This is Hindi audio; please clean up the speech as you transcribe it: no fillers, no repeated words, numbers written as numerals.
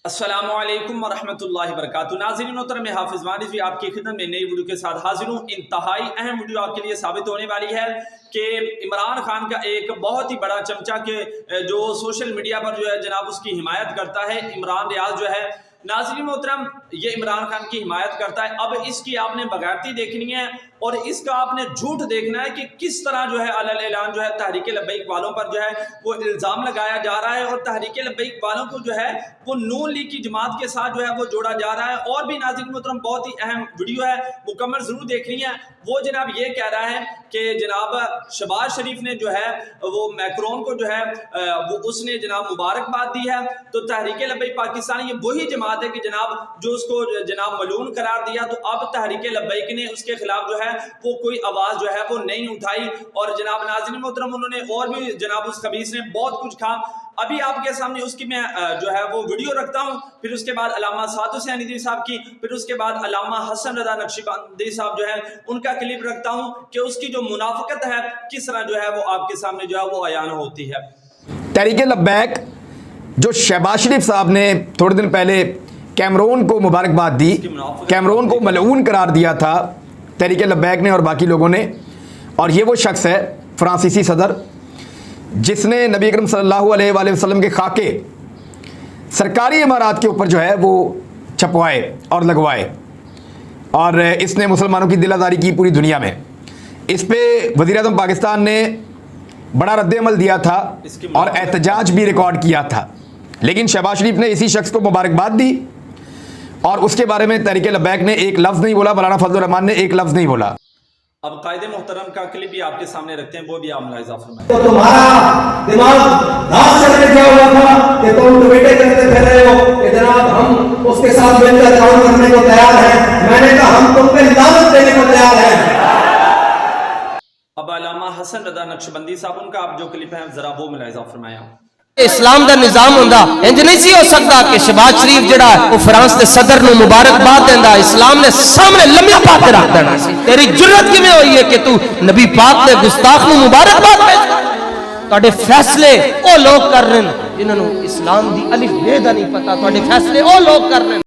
अस्सलामुअलैकुम वरहमतुल्लाहि वबरकातुहू। नाज़रीन मोहतरम, मैं हाफिज़ वारिस भी आपकी खिदमत में नई वीडियो के साथ हाजिर हूँ। इंतहाई अहम वीडियो आपके लिए साबित होने वाली है कि इमरान खान का एक बहुत ही बड़ा चमचा के जो सोशल मीडिया पर जो है जनाब उसकी हिमायत करता है, इमरान रियाज जो है। नाज़रीन मोहतरम, ये इमरान खान की हिमायत करता है। अब इसकी आपने बगैरती देखनी है और इसका आपने झूठ देखना है कि किस तरह जो है अलल ऐलान जो है तहरीक लब्बैक वालों पर जो है वो इल्ज़ाम लगाया जा रहा है और तहरीक लब्बैक वालों को जो है वो नून लीग की जमात के साथ जो है वो जोड़ा जा रहा है। और भी नाज़रीन मोहतरम बहुत ही अहम वीडियो है, मुकम्मल ज़रूर देखनी है। वो जनाब ये कह रहा है कि जनाब शहबाज शरीफ ने जो है वो मैक्रोन को जो है वो उसने जनाब मुबारकबाद दी है। तो तहरीक लब्बैक पाकिस्तान ये वही जमात है कि जनाब जो उसको जनाब मलून करार दिया, तो अब तहरीक लब्बैक ने उसके खिलाफ जो है वो कोई आवाज़ जो है वो नहीं उठाई। और जनाब नाज़रीन मोहतरम उन्होंने और भी जनाब उस खबीस ने बहुत कुछ कहा। अभी आपके सामने उसकी मैं जो है वो वीडियो रखता हूँ, फिर उसके बाद अल्लामा साद हुसैन नदवी साहब की, फिर उसके बाद अल्लामा हसन रज़ा नक्शबंदी साहब जो है उनका क्लिप रखता हूँ कि उसकी जो मुनाफिकत है किस तरह जो है वो आपके सामने जो है वो अयान होती है। तहरीक लब्बैक जो शहबाज शरीफ साहब ने थोड़े दिन पहले कैमरून को मुबारकबाद दी, कैमरून को मलऊन करार दिया था तहरीक लब्बैक ने और बाकी लोगों ने। और ये वो शख्स है फ्रांसीसी सदर जिसने नबी अकरम सल्लल्लाहु अलैहि वसल्लम के खाके सरकारी इमारत के ऊपर जो है वो छपवाए और लगवाए, और इसने मुसलमानों की दिलादारी की पूरी दुनिया में। इस पे वज़ीर-ए-आज़म पाकिस्तान ने बड़ा रद्द-ए-अमल दिया था और एहतजाज भी रिकॉर्ड किया था, लेकिन शहबाज शरीफ ने इसी शख्स को मुबारकबाद दी और उसके बारे में तहरीक लब्बैक ने एक लफ्ज़ नहीं बोला, मौलाना फजलुर रहमान ने एक लफ्ज़ नहीं बोला। अब कायदे मोहतरम का क्लिप भी आपके सामने रखते हैं, वो भी आप मुलाहिज़ा फरमाएं। तो तुम्हारा दिमाग रात चढ़ने क्या हुआ था कि तुम ट्वीटे करते फिर रहे हो कि जनाब हम उसके साथ मिलकर काम करने को तैयार हैं। मैंने कहा हम तुम पे लानत देने को तैयार हैं। अब अल्लामा हसन रज़ा नक्शबंदी साहब उनका आप जो क्लिप है जरा वो मुलाहिज़ा फरमाया। इस्लाम का निजाम होंदा इंज नहीं सी हो सकता कि शहबाज शरीफ जड़ा वो फ्रांस के सदर नु मुबारकबाद देंदा, इस्लाम ने सामने लम्हा पा के रख देना सी। तेरी जुर्रत किवें होई है कि तू नबी पाक दे गुस्ताख नु मुबारकबाद भेज? तुहाडे फैसले ओ लोग कर रहे हैं जिन्हां नु इस्लाम दी अलिफ बे दा नहीं पता, तुहाडे फैसले ओ लोग कर रहे हैं।